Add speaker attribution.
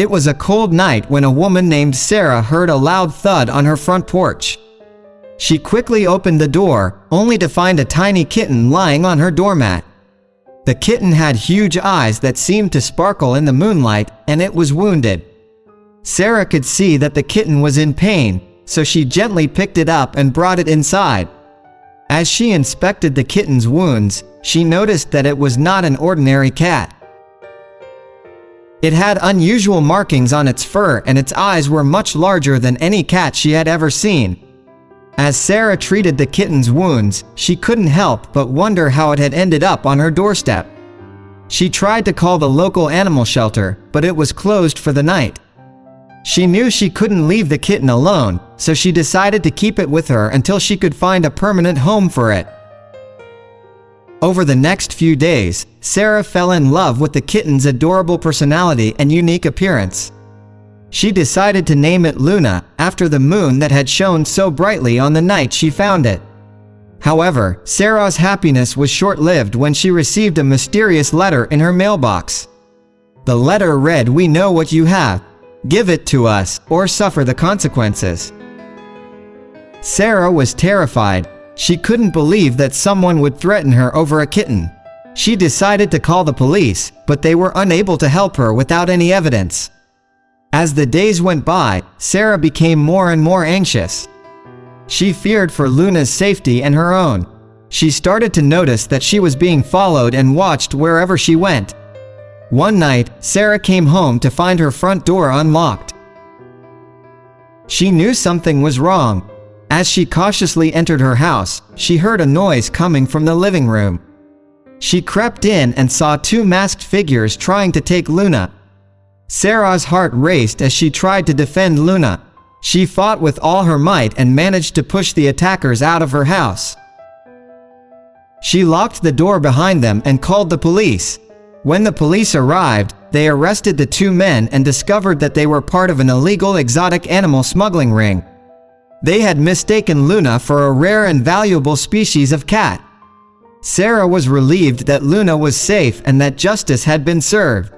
Speaker 1: It was a cold night when a woman named Sarah heard a loud thud on her front porch. She quickly opened the door, only to find a tiny kitten lying on her doormat. The kitten had huge eyes that seemed to sparkle in the moonlight, and it was wounded. Sarah could see that the kitten was in pain, so she gently picked it up and brought it inside. As she inspected the kitten's wounds, she noticed that it was not an ordinary cat. It had unusual markings on its fur, and its eyes were much larger than any cat she had ever seen. As Sarah treated the kitten's wounds, she couldn't help but wonder how it had ended up on her doorstep. She tried to call the local animal shelter, but it was closed for the night. She knew she couldn't leave the kitten alone, so she decided to keep it with her until she could find a permanent home for it. Over the next few days, Sarah fell in love with the kitten's adorable personality and unique appearance. She decided to name it Luna, after the moon that had shone so brightly on the night she found it. However, Sarah's happiness was short-lived when she received a mysterious letter in her mailbox. The letter read, "We know what you have. Give it to us, or suffer the consequences." Sarah was terrified. She couldn't believe that someone would threaten her over a kitten. She decided to call the police, but they were unable to help her without any evidence. As the days went by, Sarah became more and more anxious. She feared for Luna's safety and her own. She started to notice that she was being followed and watched wherever she went. One night, Sarah came home to find her front door unlocked. She knew something was wrong. As she cautiously entered her house, she heard a noise coming from the living room. She crept in and saw two masked figures trying to take Luna. Sarah's heart raced as she tried to defend Luna. She fought with all her might and managed to push the attackers out of her house. She locked the door behind them and called the police. When the police arrived, they arrested the two men and discovered that they were part of an illegal exotic animal smuggling ring. They had mistaken Luna for a rare and valuable species of cat. Sarah was relieved that Luna was safe and that justice had been served.